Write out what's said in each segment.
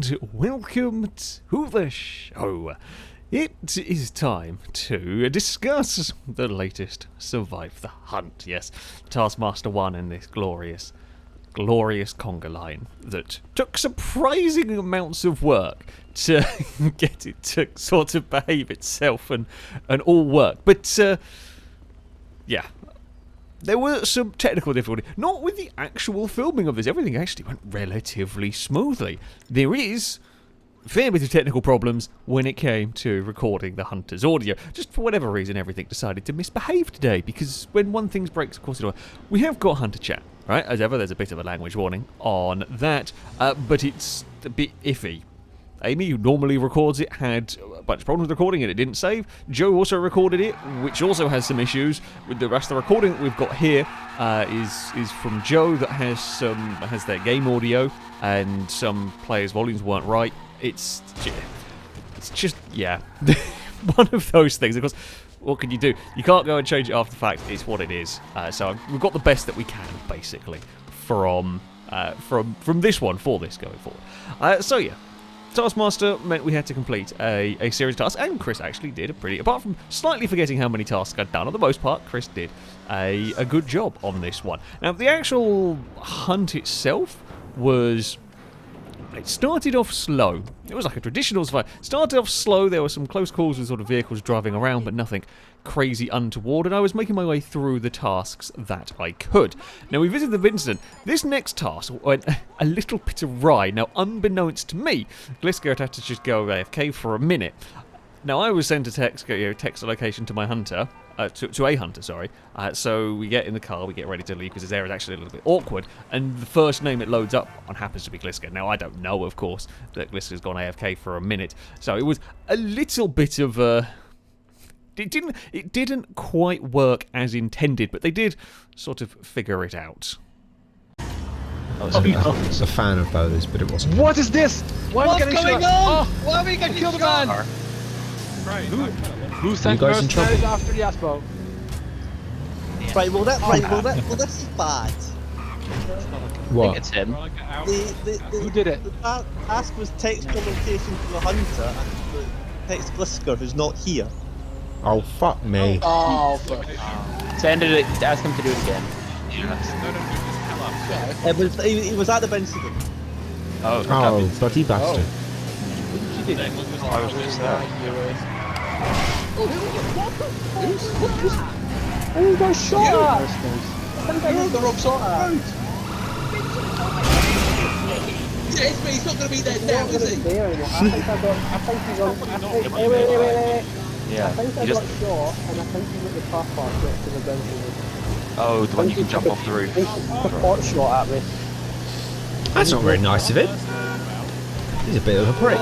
and welcome to the show. It is time to discuss the latest Survive the Hunt. Yes, Taskmaster 1 and this glorious conga line that took surprising amounts of work to get it to sort of behave itself and all work. But, yeah. There were some technical difficulty, not with the actual filming of this. Everything actually went relatively smoothly. There is a fair bit of technical problems when it came to recording the Hunter's audio. Just for whatever reason, everything decided to misbehave today, because when one thing breaks, of course it will. We have got Hunter Chat, right? As ever, there's a bit of a language warning on that, but it's a bit iffy. Amy, who normally records it, had a bunch of problems recording it. It didn't save. Joe also recorded it, which also has some issues. With the rest of the recording that we've got here is from Joe that has their game audio, and some players' volumes weren't right. It's just yeah, one of those things. Of course, what can you do? You can't go and change it after the fact. It's what it is. So we've got the best that we can, basically, from this one for this going forward. So yeah. Taskmaster meant we had to complete a series of tasks, and Chris actually did apart from slightly forgetting how many tasks I'd done, on the most part, Chris did a good job on this one. Now, the actual hunt itself it started off slow. It was like a traditional survival. Started off slow, there were some close calls with sort of vehicles driving around, but nothing crazy untoward, and I was making my way through the tasks that I could. Now, we visited the Vincent. This next task went a little bit awry. Now, unbeknownst to me, Gliska had to just go AFK for a minute. Now, I was sent a text a location to my hunter, to a hunter, sorry. So we get in the car, we get ready to leave, because this area is actually a little bit awkward, and the first name it loads up on happens to be Gliska. Now, I don't know, of course, that Gliska's gone AFK for a minute, so it was a little bit of a... It didn't quite work as intended, but they did sort of figure it out. I was a fan of those, but it wasn't. What is this? What's going on? Oh, Why are we getting killed a man? Who sent guys in trouble? mercenaries after the Aspo? Right, well this is bad. What? I think it's him. Who did it? The task was text the location to the hunter and the text Glisker, who's not here. Oh, fuck me. Oh, fuck. Send it. Ask him to do it again. He was at the incident. Oh, bloody bastard. I was just there. Oh, you got shot at! You're the wrong sort of road. Yeah, it's me. He's not going to be there now, is he? Wait. Yeah. I think I You got just... shot, and I think he went the car park next to the bench. Oh, the one you can jump off the roof. He took a pot shot at me. That's not very nice of him. He's a bit of a prick.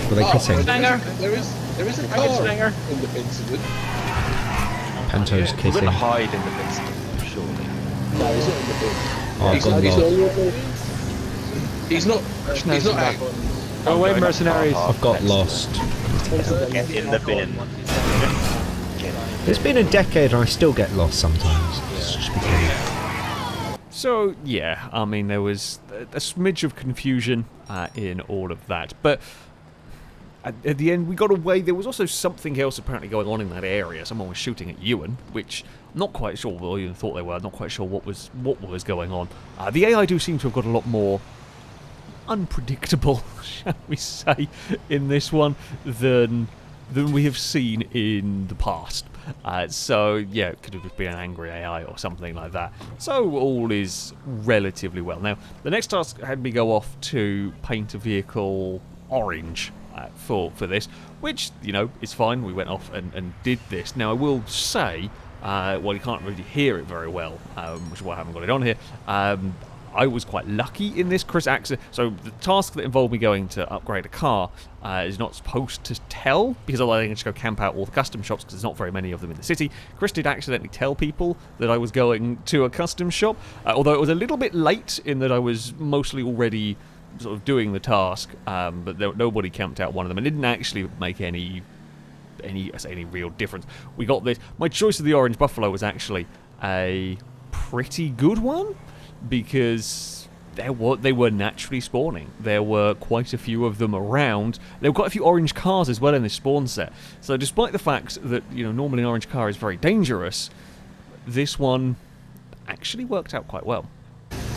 Were they kissing? There is a car in the incident. Panto's He kissing. wouldn't hide in the Vincent, surely. No, he's not in the bin. Oh, I've gone lost. He's not out. Go away, mercenaries. I've got lost. Get in the bin. It's been a decade and I still get lost sometimes. It's just become... So, yeah, I mean, there was a smidge of confusion in all of that, but at the end we got away. There was also something else apparently going on in that area. Someone was shooting at Ewan, which I'm not quite sure, well, even thought they were, not quite sure what was going on. The AI do seem to have got a lot more unpredictable, shall we say, in this one than we have seen in the past. So, yeah, it could have just been an angry AI or something like that. So, all is relatively well. Now, the next task had me go off to paint a vehicle orange for this, which, you know, is fine. We went off and did this. Now, I will say, well, you can't really hear it very well, which is why I haven't got it on here. I was quite lucky in this. Chris accident. So the task that involved me going to upgrade a car is not supposed to tell, because otherwise I can just go camp out all the custom shops, because there's not very many of them in the city. Chris did accidentally tell people that I was going to a custom shop, although it was a little bit late in that I was mostly already sort of doing the task, but nobody camped out one of them. It didn't actually make any real difference. We got this. My choice of the orange buffalo was actually a pretty good one, because they were naturally spawning. There were quite a few of them around. There were quite a few orange cars as well in this spawn set. So despite the fact that, you know, normally an orange car is very dangerous, this one actually worked out quite well.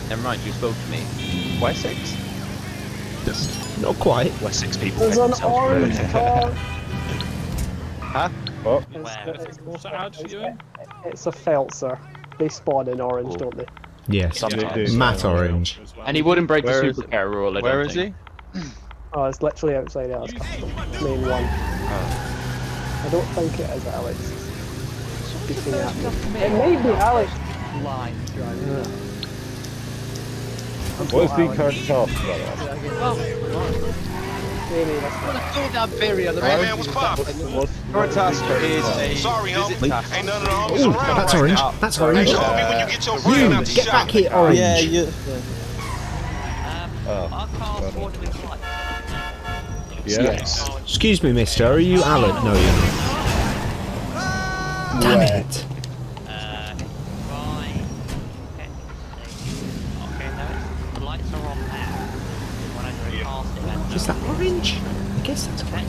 Never mind, you spoke to me. Why 6? Just not quite. Why 6 people? There's make an themselves orange vote? car. Huh? Oh, What's it's a Feltzer. They spawn in orange, don't they? Yes. Sometimes. Matte orange. And he wouldn't break Where the is- supercar rule, I don't Where is think. he? Oh, it's literally outside Alex. Main one. I don't think it is Alex. Speaking at me. It might be Alex. Line driving it. what is being turned off, by the way? Maybe that's Man, what's poppin'? Your task is a Sorry, visit homie. task. Ain't none of the homies Ooh, around that's right orange. now. That's Hey, orange. call me when you get your brain out the Get back shop. here, orange. Yeah, you. Yes. Excuse me, mister. Are you Alan? No, you're not. Damn it. Is that orange? I guess that's right.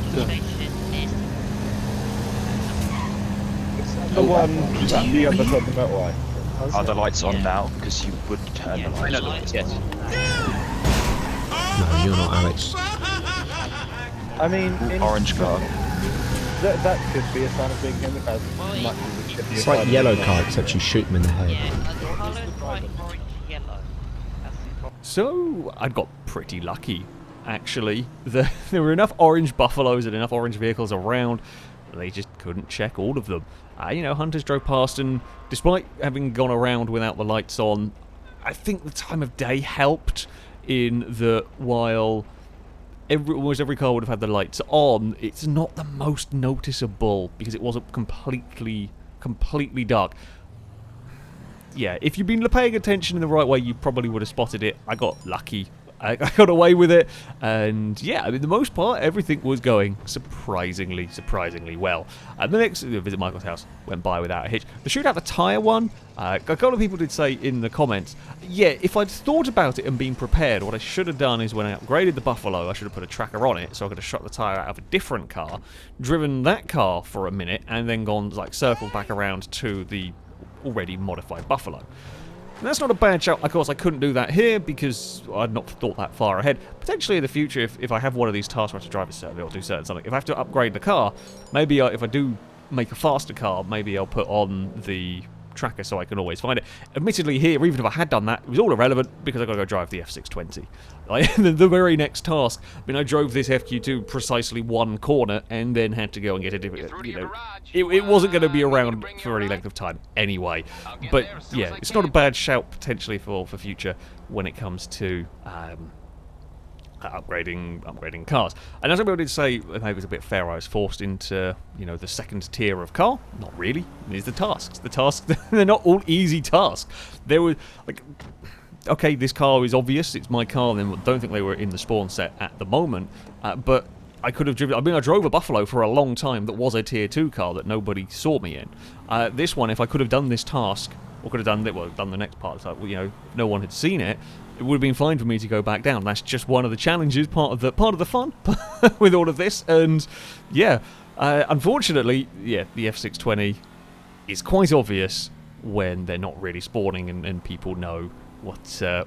The one at the other side of the motorway. Are the lights on now? Because you would turn the lights on. Yes. No, you're not Alex. I mean, Orange car. that could be a sign of being him as much as it should be. It's like yellow car, except you shoot them in the head. So I got pretty lucky, actually. There were enough orange buffaloes and enough orange vehicles around. They just couldn't check all of them. You know, hunters drove past, and despite having gone around without the lights on, I think the time of day helped in that while almost every car would have had the lights on, it's not the most noticeable because it wasn't completely dark. Yeah, if you'd been paying attention in the right way, you probably would have spotted it. I got lucky. I got away with it, and yeah, I mean, the most part, everything was going surprisingly well. And the next visit Michael's house went by without a hitch. The shoot out the tyre one, a couple of people did say in the comments, yeah, if I'd thought about it and been prepared, what I should have done is when I upgraded the Buffalo, I should have put a tracker on it, so I could have shot the tyre out of a different car, driven that car for a minute, and then gone, like, circled back around to the already modified Buffalo. And that's not a bad shout. Of course, I couldn't do that here because I'd not thought that far ahead. Potentially in the future, if I have one of these tasks where I have to drive a certain or do certain something, if I have to upgrade the car, maybe if I do make a faster car, maybe I'll put on the tracker so I can always find it. Admittedly here, even if I had done that, it was all irrelevant because I've got to go drive the F620. Like, the very next task, I mean, I drove this FQ2 precisely one corner and then had to go and get a different, you know, it wasn't going to be around for any length of time anyway. But yeah, it's not a bad shout potentially for future when it comes to upgrading cars. And as I did say, maybe it was a bit fair, I was forced into, you know, the second tier of car. Not really. It's the tasks. The tasks, they're not all easy tasks. There were, like, okay, this car is obvious, it's my car, and I don't think they were in the spawn set at the moment, but I could have driven, I mean, I drove a Buffalo for a long time that was a tier 2 car that nobody saw me in. This one, if I could have done this task, or could have done the next part, so, you know, if no one had seen it, it would have been fine for me to go back down. That's just one of the challenges, part of the fun with all of this. And yeah, unfortunately, yeah, the F620 is quite obvious when they're not really spawning and people know what they're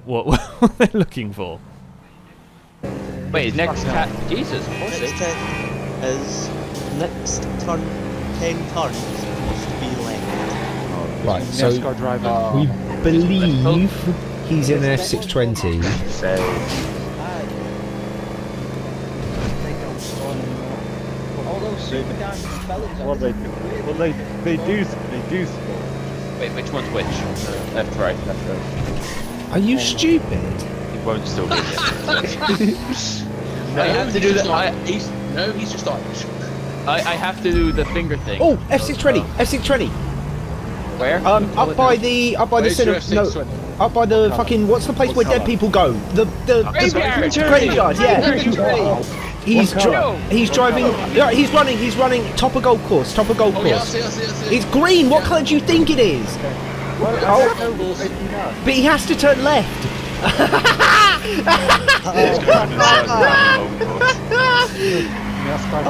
looking for. Wait, next cat. Jesus, Next what's it? 10 is next turn, 10 turns must be left. Right, so we believe he's in an F620. So, Well, they do spawn. Wait, which one's which? Left, right, left, right. Are you stupid? he won't still be there. I have to do the. He's just like. I have to do the finger thing. Oh, F620, F620. Where? Up by the cinema. No, up by the fucking. What's the place where dead people go? The graveyard. Yeah. He's driving. Yeah, he's running. Top of golf course. Yes. It's green. What colour do you think it is? But he has to turn left.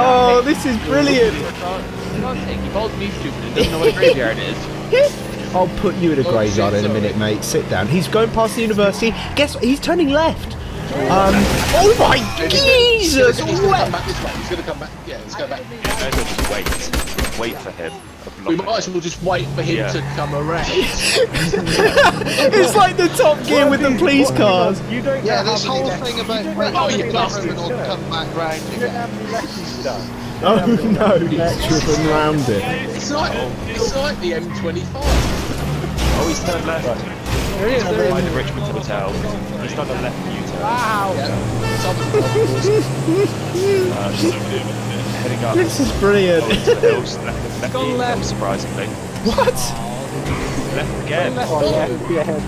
Oh, this is brilliant. He calls me stupid and doesn't know what a graveyard is. I'll put you in a graveyard in a minute, mate. Sit down. He's going past the university. Guess what? He's turning left. Oh my Jesus! He's gonna come back this way. He's gonna come back. Yeah, let's go back. Just wait for him. We might as well just wait for him to come around. It's like the Top Gear with the police cars. You don't Yeah, know this how many whole thing about you wait don't for know your how many customer laps to come back round You don't know how again. many laps you've done. Oh no, he's driven round it. It's like the M25. Oh, he's turned left. There he is, there he By is. the Richmond Hotel. He's done a left U-turn. Wow. Heading up. This is brilliant. Into the hills, left Go left. surprisingly. What? Left again. Oh, yeah, yeah.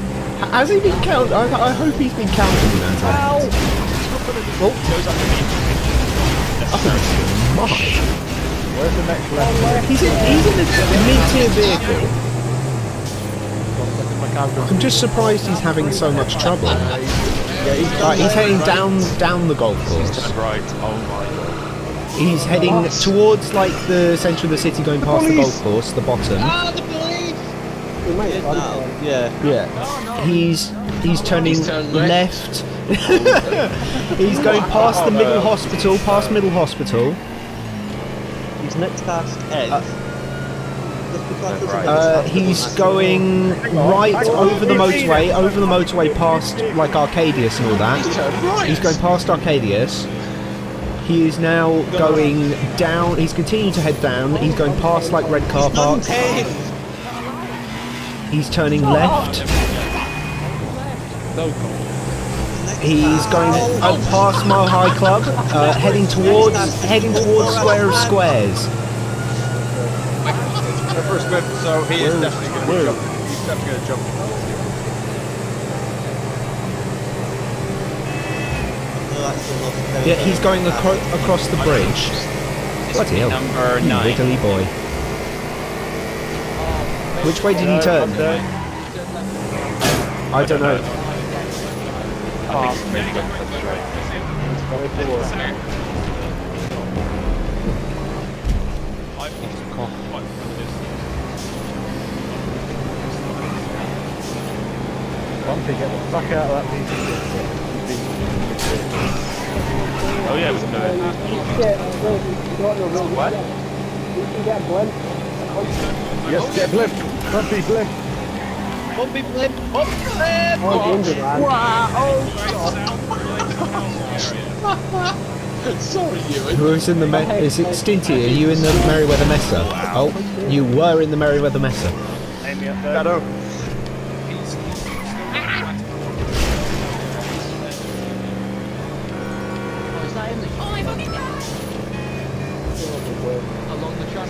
Has he been counted? I hope he's been counting that. Ow. Goes underneath. My. Where's the next left? He's in a mid-tier vehicle. I'm just surprised he's having so much trouble. He's heading down the golf course. Right. Oh my god. He's heading towards like the centre of the city, going past the golf course, the bottom. He might have done it. Yeah. He's turning He's turned left. He's going past the middle hospital, He's next past Ed. He's going right over the motorway past like Arcadius and all that. He's going past Arcadius. He is now going down. He's continuing to head down. He's going past like red car parks. He's turning left. He's going past Mile High Club, heading towards Square of Squares. First bit, so he is definitely going to jump. He's definitely going to jump. Yeah, he's going across the bridge. Bloody hell. Number 9. Wiggly boy. Which way did he turn? I don't know. Really good for the straight. Bumpy, get the fuck out of that piece of shit. Oh yeah, it was good. What? You can get a blimp. Yes, get blimp. Bumpy blimp. Bumpy blip, bumpy blip! Oh, danger, man. Sorry, Ewan. Who's in the is it Stinty? Are you in the Merryweather Messer? Oh, you were in the Merryweather Messer. Aim me up there. Shadow. Along the track.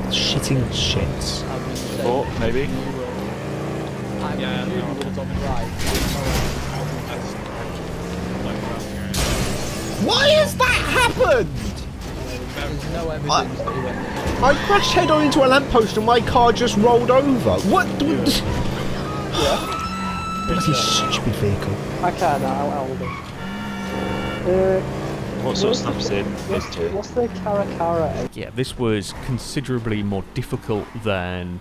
Shitting shits. Oh, maybe. Why has that happened? There's no evidence that he went there. I crashed head on into a lamppost and my car just rolled over. What? Bloody stupid vehicle. I can't, I'll do. What sort of stuff's in this too? What's the Caracara? Yeah, this was considerably more difficult than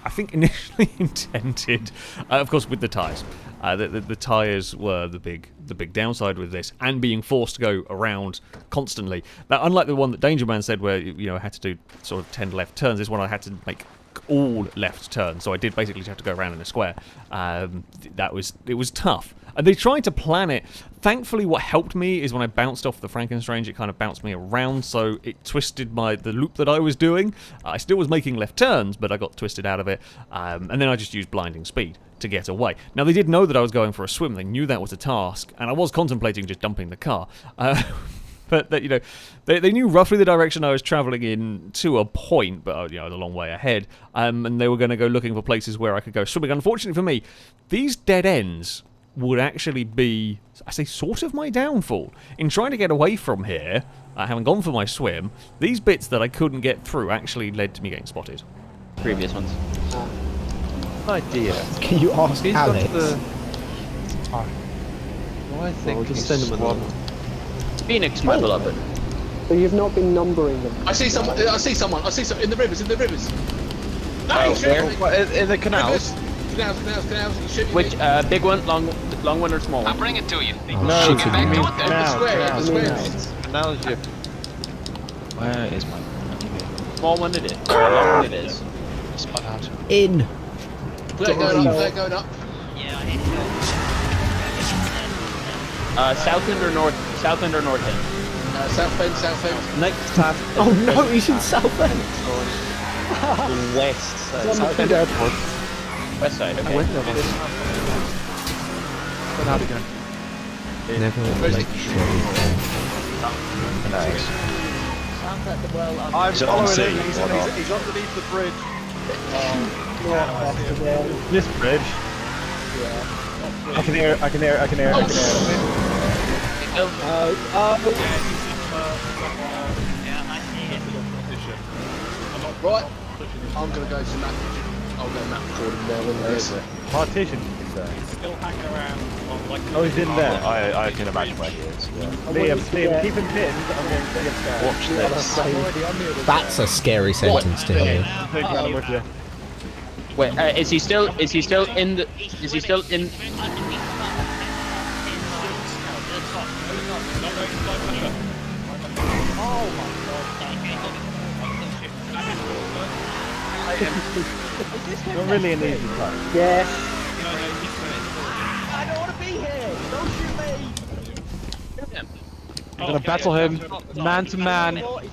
I think initially intended. Of course, with the tyres. The tyres were the big downside with this, and being forced to go around constantly. Now, unlike the one that Danger Man said, where I had to do sort of 10 left turns, this one I had to make all left turns, so I did basically have to go around in a square. It was tough, and they tried to plan it. Thankfully, what helped me is when I bounced off the Frankenstrange, it kind of bounced me around, so it twisted the loop that I was doing. I still was making left turns, but I got twisted out of it, and then I just used blinding speed to get away. Now, they did know that I was going for a swim. They knew that was a task, and I was contemplating just dumping the car. But that they knew roughly the direction I was travelling in to a point, but I was a long way ahead. And they were going to go looking for places where I could go swimming. Unfortunately for me, these dead ends would actually be, I say, sort of my downfall. In trying to get away from here, having gone for my swim, these bits that I couldn't get through actually led to me getting spotted. Previous ones. Idea. Can you ask He's got Alex? the. I think just he's send him a swum. Phoenix, my beloved. So you've not been numbering them. I see someone in the rivers, No, Oh, he's shooting me. in the canals. Canals, he's shooting Which, me. big one, long one, or small one? I'll bring it to you. No, shit, you man. mean The canals. square. Canals, you. Where is my? Small one it is. Or a long one it is. Spot out. In. Flag going up. South end or north? South end or north end? South end. Next time. Oh no, he's in Southend. West side. Southend Airport. West side, okay. Went out again. Never make sure. Canals. I'm Is it following on sea him. He's or not? underneath the bridge. This bridge? Yeah. I can hear. Right. I'm gonna go to map. I'll go map recording there when there is. Partition, did you say? Still hanging around. Oh, he's in there. I can imagine where he is. Yeah. Liam, keep him pinned. I'm going to get down. Watch this. That's a scary sentence to hear. I'm with you. Wait, is he still in the, is he still in? Not really an easy fight. Yes. I'm gonna battle him man to man. I'm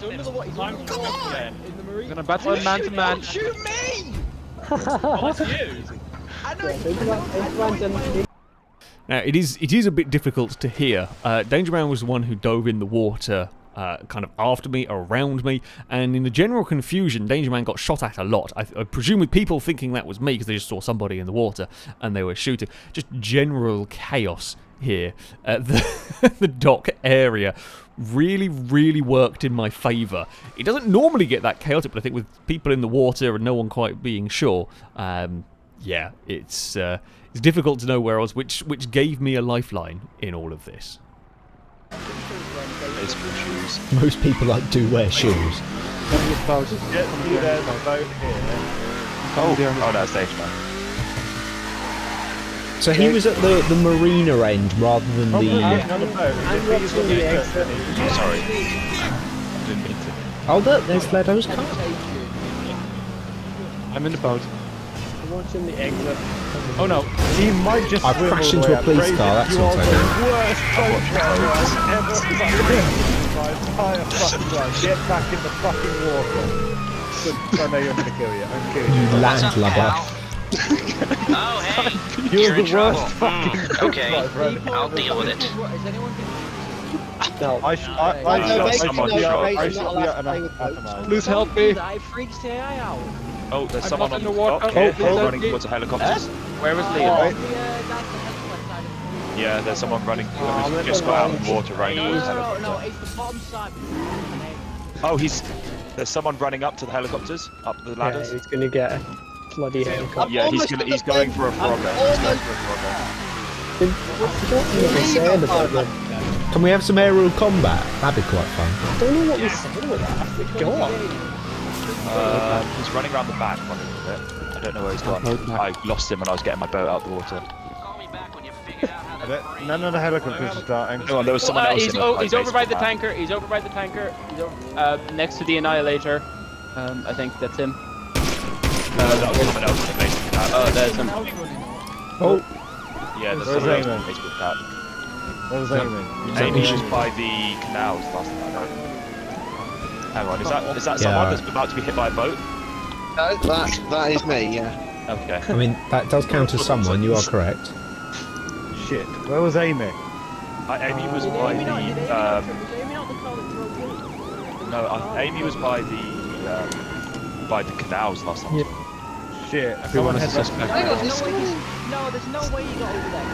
gonna battle him man to man. Now, it is a bit difficult to hear. Danger Man was the one who dove in the water kind of after me, around me, and in the general confusion, Danger Man got shot at a lot. I presume with people thinking that was me because they just saw somebody in the water and they were shooting. Just general chaos here at the dock area really worked in my favour. It doesn't normally get that chaotic, but I think with people in the water and no one quite being sure, yeah, it's difficult to know where I was, which gave me a lifeline in all of this. Baseball shoes. Most people do wear shoes. There's a boat here. Oh, no, stage man. So he was at the marina end rather than the. Sorry. Didn't mean to. Oh, look, there's Ledo's car. I'm in the boat. I'm watching the exit. Oh no, he might just. I've crashed into a police car, that's not okay. Get back in the fucking water. I know you're gonna kill you. I'm kidding. You landlubber. Oh, hey. You're in the trouble. worst fucking. Okay, I'll deal with it. No. I shot someone shot. Please help me. Oh, there's someone on the water. running towards the helicopters. Where was Liam? Yeah, there's someone running. Who's just got out of the water running towards the helicopter. it's the bottom side. Oh, there's someone running up to the helicopters, up the Yeah, ladders. he's gonna get a bloody helicopter. Yeah, he's going for a frogger. Can we have some aerial combat? That'd be quite fun. I don't know what we're saying with that. Go on. He's running around the back, running a bit. I don't know where he's gone. I lost him when I was getting my boat out of the water. None of the helicopters are starting. Oh, there was someone else. He's over by the tanker. He's over by the tanker. He's over, next to the Annihilator. I think that's him. That was someone else in the basement cat. Oh, there's him. Oh, Yeah, there's Where's someone else in Amy? the basement cat. Where was Amy? Amy was by the canals last time I know. Hang on, is that someone that's about to be hit by a boat? No, that is me, yeah. Okay. I mean, that does count as someone, you are correct. Shit. Where was Amy? Amy was by the Amy was by the canals last time. Shit. Everyone is suspect. Hang on, there's no way you got over there.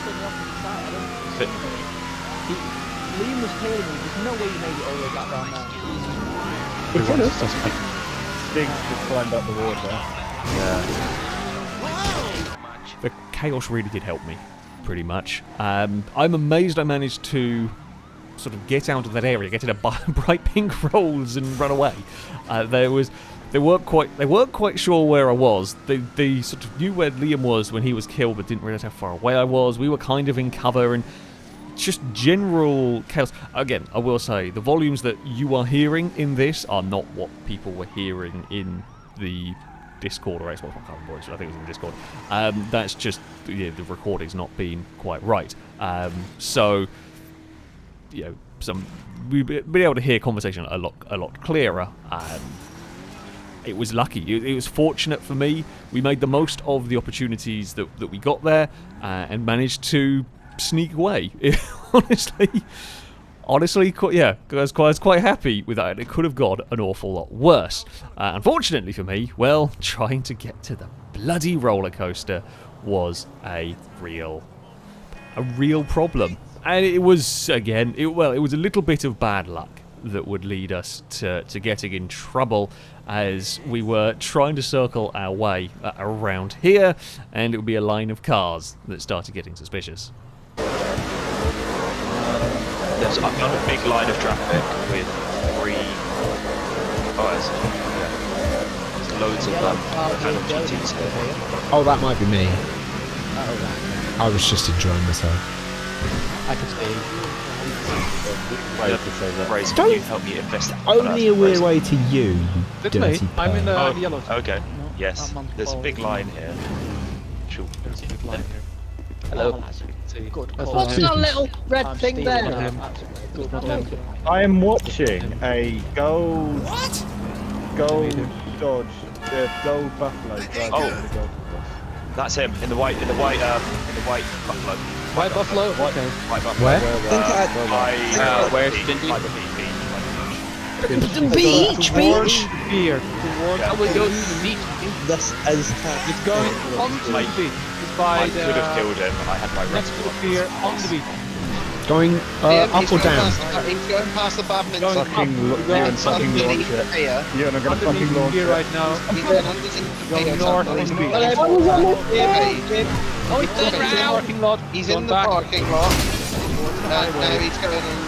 on the opposite side. I don't. Fit. Liam was tailing me. There's no way he made it all the way back down there. He could have. Sting just climbed up the water. Yeah. The chaos really did help me, pretty much. I'm amazed I managed to sort of get out of that area, get in a bright pink rolls and run away. They weren't quite sure where I was. They sort of knew where Liam was when he was killed, but didn't realize how far away I was. We were kind of in cover and just general chaos. Again, I will say the volumes that you are hearing in this are not what people were hearing in the Discord or Xbox. I can't remember, I think it was in Discord. That's just the recording's not been quite right. So we've been able to hear conversation a lot clearer. It was lucky. It was fortunate for me. We made the most of the opportunities that we got there and managed to sneak away. Honestly, yeah, I was quite happy with that. It could have gone an awful lot worse. Unfortunately for me, well, trying to get to the bloody roller coaster was a real problem. And it was, again, it was a little bit of bad luck that would lead us to getting in trouble as we were trying to circle our way around here, and it would be a line of cars that started getting suspicious. I've got a big line of traffic with 3 cars. There's loads of kind of GTs here. Oh, that might be me. I was just enjoying myself. I can see. Race, can you help me invest? Only a weird way to you dirty me. I'm in the yellow. Okay. Yes. There's a big line here. Sure. There's a big line here. Hello. Good. What's that little red thing there? I am watching a gold Dodge, gold Buffalo. Oh. That's him in the white Buffalo. White Buffalo? Okay. White Buffalo. Where? Where's Vinty? The beach. Here. How we go to the beach? This is It's going onto the beach. It's by I could have killed him. I had my next to the rest pier on the beach. Going up or down? He's going past the badminton. Fucking launch it. Here. Yeah, and I'm gonna fucking launch Here it. right now. He's going underneath the pier. North on the beach. Oh, he's He's in the parking lot. He's in the parking lot. Now he's going along.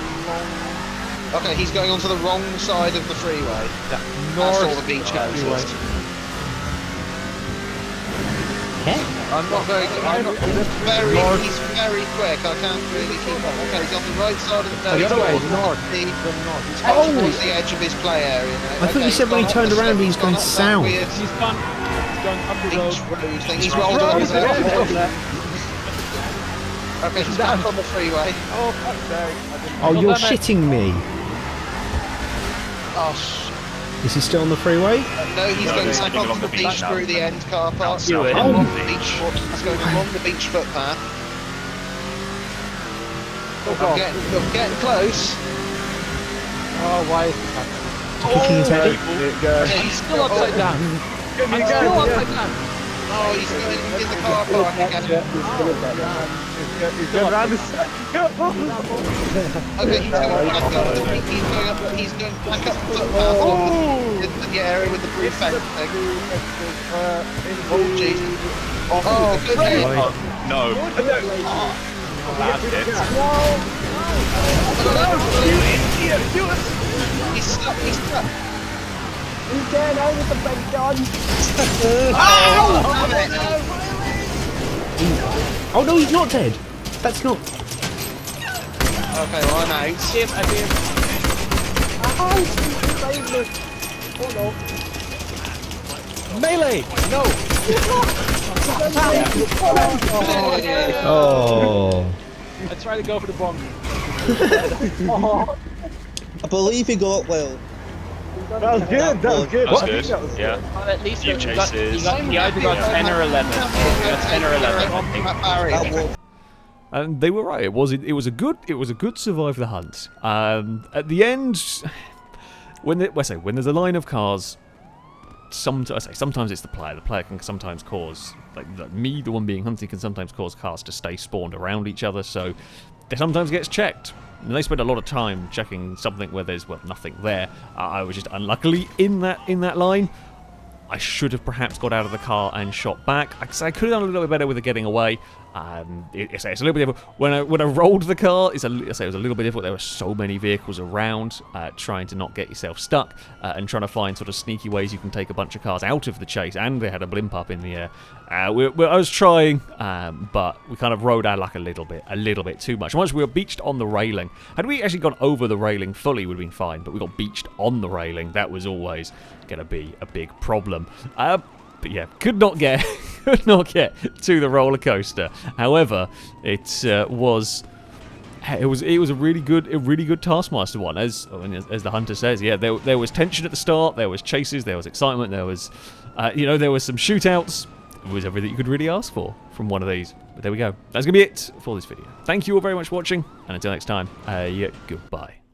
Okay, he's going onto the wrong side of the freeway. That's all the beach houses. I'm not very good. He's very quick. I can't really keep up. Okay, he's on the right side of the. The other way, north. He's towards the edge of his play area now. I thought you said when he turned around he's going south. He's gone. He's going up the road. He's rolled over there. Okay, he's back on the freeway. Oh, fuck's sake. Oh, you're shitting me. Oh, Is he still on the freeway? no, he's going back onto the beach through the end car park. Do it. Along the beach. He's going along the beach footpath. I'm getting close. Oh, why is this happening? Kicking his head. He's Still upside down. I'm still upside down. Oh, he's going in the car park again. He's going around the circle. Okay, he's going back up the footpath along the area with the blue fence thing. Oh, Jesus. Oh, good hit. No. Bad hit. He's stuck. He's dead out with the big gun. Oh no, he's not dead. That's not. Okay, well, I'm out. Oh no. Melee! No! Oh. I tried to go for the bomb. I believe he got well. That was good. That was good. That was good. Yeah. Well, at least Few he chases. either got 10 or 11. He got 10 or 11, I think. And they were right. It was a good survive the hunt. At the end, when there's a line of cars sometimes it's the player. The player can sometimes cause, me, the one being hunted, can sometimes cause cars to stay spawned around each other, so it sometimes gets checked. And they spend a lot of time checking something where there's, well, nothing there. I was just unluckily in that line. I should have perhaps got out of the car and shot back. I could have done a little bit better with the getting away. It's a little bit difficult. When I rolled the car, it was a little bit difficult. There were so many vehicles around, trying to not get yourself stuck, and trying to find sort of sneaky ways you can take a bunch of cars out of the chase. And they had a blimp up in the air. I was trying, but we kind of rode our luck a little bit too much. Once we were beached on the railing. Had we actually gone over the railing fully, would have been fine. But we got beached on the railing. That was always going to be a big problem. But yeah, could not get to the roller coaster. However, it was a really good Taskmaster one. As the hunter says, yeah, there was tension at the start, there was chases, there was excitement, there was there was some shootouts. It was everything you could really ask for from one of these. But there we go. That's gonna be it for this video. Thank you all very much for watching, and until next time, goodbye.